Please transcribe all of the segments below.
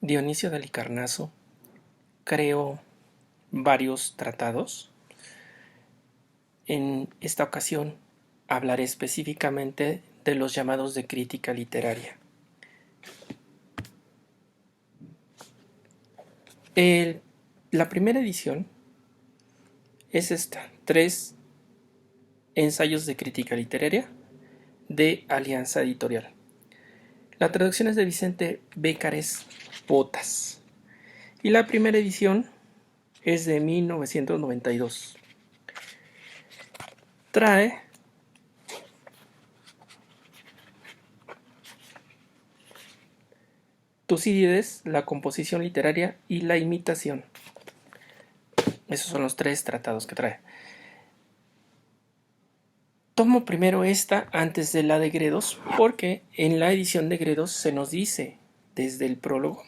Dionisio de Halicarnaso creó varios tratados. En esta ocasión hablaré específicamente de los llamados de crítica literaria. La primera edición es esta: 3 ensayos de crítica literaria de Alianza Editorial. La traducción es de Vicente Beccares Botas y la primera edición es de 1992. Trae Tucídides, la composición literaria y la imitación. Esos son los 3 tratados que trae. Tomo primero esta antes de la de Gredos, porque en la edición de Gredos se nos dice desde el prólogo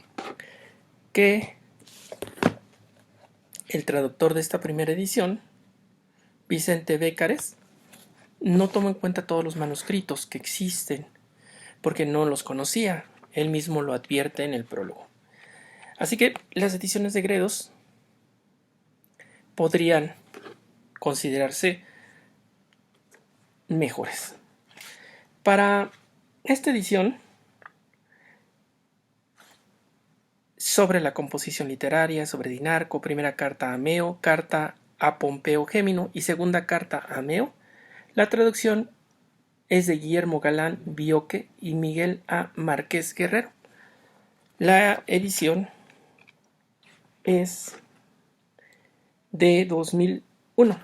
que el traductor de esta primera edición, Vicente Beccares, no toma en cuenta todos los manuscritos que existen, porque no los conocía. Él mismo lo advierte en el prólogo. Así que las ediciones de Gredos podrían considerarse mejores. Para esta edición, sobre la composición literaria, sobre Dinarco, primera carta a Meo, carta a Pompeo Gémino y segunda carta a Meo, la traducción es de Guillermo Galán Bioque y Miguel A. Márquez Guerrero. La edición es de 2001.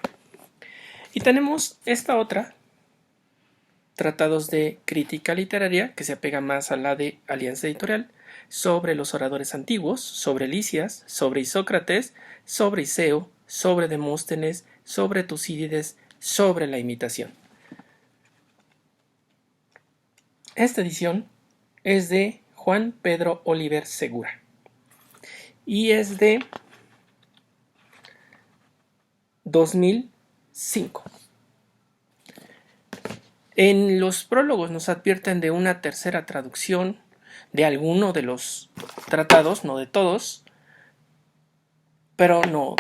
Y tenemos esta otra, tratados de crítica literaria, que se apega más a la de Alianza Editorial, sobre los oradores antiguos, sobre Lisias, sobre Isócrates, sobre Iseo, sobre Demóstenes, sobre Tucídides, sobre la imitación. Esta edición es de Juan Pedro Oliver Segura y es de 2005. En los prólogos nos advierten de una tercera traducción de alguno de los tratados, no de todos, pero no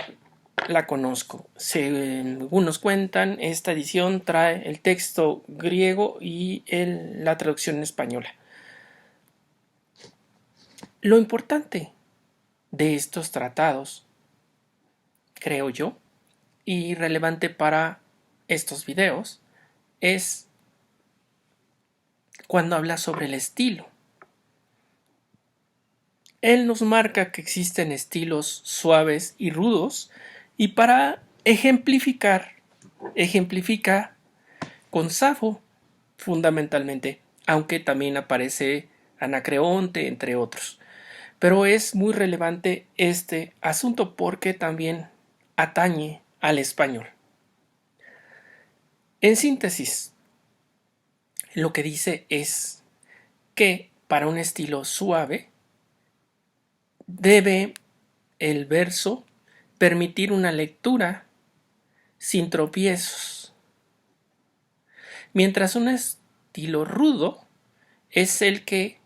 la conozco. Según nos cuentan, esta edición trae el texto griego y la traducción española. Lo importante de estos tratados, creo yo, y relevante para estos videos, es cuando habla sobre el estilo. Él nos marca que existen estilos suaves y rudos, y para ejemplifica con Safo fundamentalmente, aunque también aparece Anacreonte, entre otros. Pero es muy relevante este asunto porque también atañe al español. En síntesis, lo que dice es que para un estilo suave debe el verso permitir una lectura sin tropiezos, mientras un estilo rudo es el que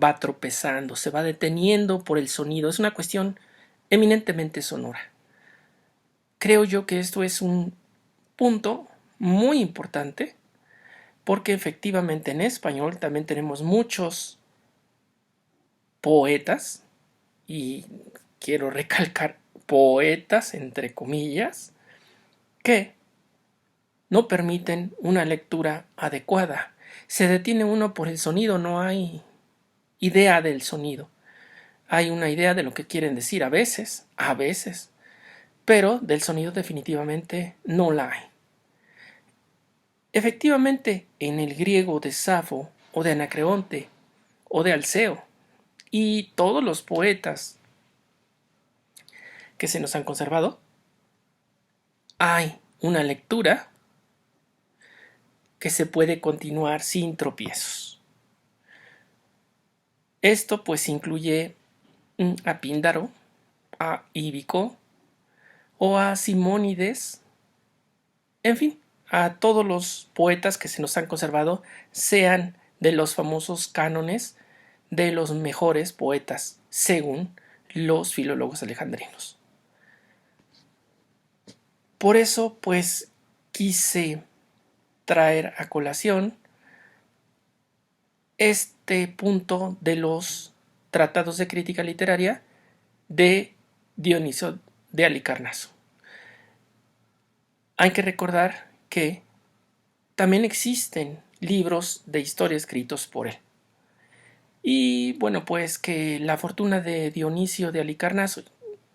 va tropezando, se va deteniendo por el sonido. Es una cuestión eminentemente sonora. Creo yo que esto es un punto muy importante, porque efectivamente en español también tenemos muchos poetas, y quiero recalcar poetas entre comillas, que no permiten una lectura adecuada. Se detiene uno por el sonido, no hay idea del sonido. Hay una idea de lo que quieren decir a veces, pero del sonido definitivamente no la hay. Efectivamente, en el griego de Safo o de Anacreonte o de Alceo y todos los poetas que se nos han conservado, hay una lectura que se puede continuar sin tropiezos. Esto pues incluye a Píndaro, a Íbico o a Simónides, en fin, a todos los poetas que se nos han conservado, sean de los famosos cánones de los mejores poetas, según los filólogos alejandrinos. Por eso, pues, quise traer a colación este punto de los tratados de crítica literaria de Dionisio de Halicarnaso. Hay que recordar que también existen libros de historia escritos por él. Y bueno, pues que la fortuna de Dionisio de Halicarnaso,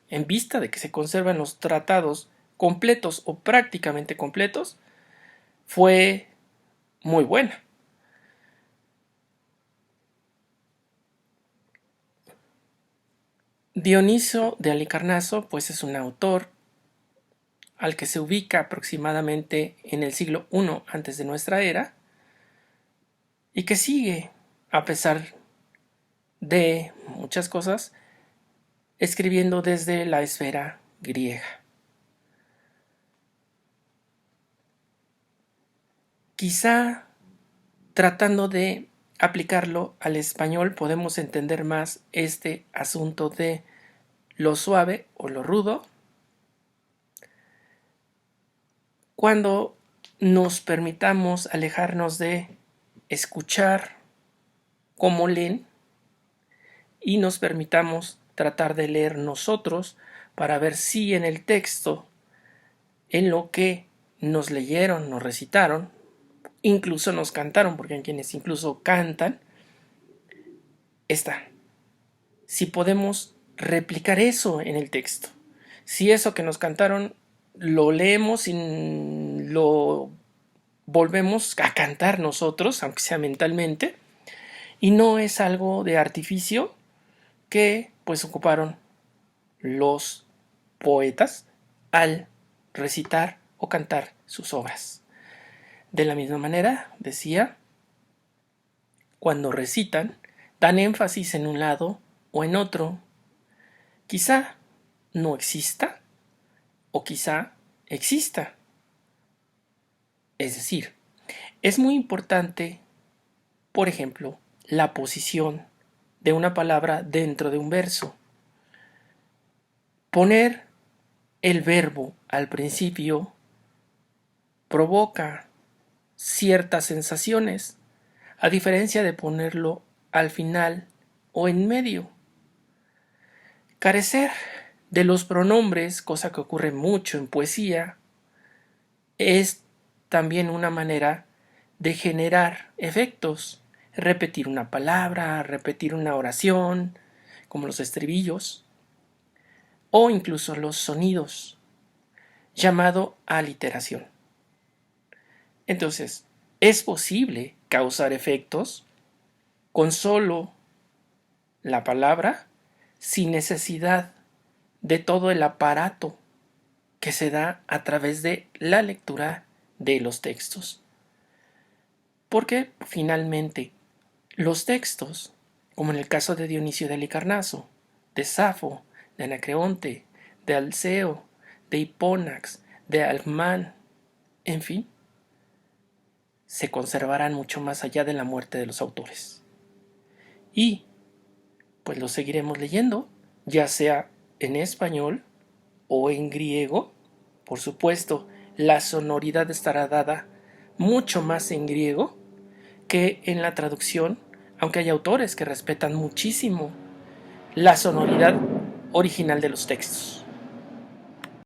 en vista de que se conservan los tratados completos o prácticamente completos, fue muy buena. Dionisio de Halicarnaso, pues es un autor al que se ubica aproximadamente en el siglo I antes de nuestra era y que sigue, a pesar de muchas cosas, escribiendo desde la esfera griega. Quizá tratando de aplicarlo al español podemos entender más este asunto de lo suave o lo rudo cuando nos permitamos alejarnos de escuchar cómo leen y nos permitamos tratar de leer nosotros para ver si en el texto, en lo que nos leyeron, nos recitaron, incluso nos cantaron, porque hay quienes incluso cantan, está. Si podemos replicar eso en el texto. Si eso que nos cantaron lo leemos y lo volvemos a cantar nosotros, aunque sea mentalmente, y no es algo de artificio que pues ocuparon los poetas al recitar o cantar sus obras. De la misma manera, decía, cuando recitan, dan énfasis en un lado o en otro. Quizá no exista o quizá exista. Es decir, es muy importante, por ejemplo, la posición de una palabra dentro de un verso. Poner el verbo al principio provoca ciertas sensaciones, a diferencia de ponerlo al final o en medio. Carecer de los pronombres, cosa que ocurre mucho en poesía, es también una manera de generar efectos. Repetir una palabra, repetir una oración, como los estribillos, o incluso los sonidos, llamado aliteración. Entonces, es posible causar efectos con solo la palabra, sin necesidad de todo el aparato que se da a través de la lectura de los textos. Porque finalmente los textos, como en el caso de Dionisio de Halicarnaso, de Safo, de Anacreonte, de Alceo, de Hipónax, de Alcmán, en fin, se conservarán mucho más allá de la muerte de los autores. Y pues los seguiremos leyendo, ya sea en español o en griego. Por supuesto, la sonoridad estará dada mucho más en griego que en la traducción, aunque hay autores que respetan muchísimo la sonoridad original de los textos.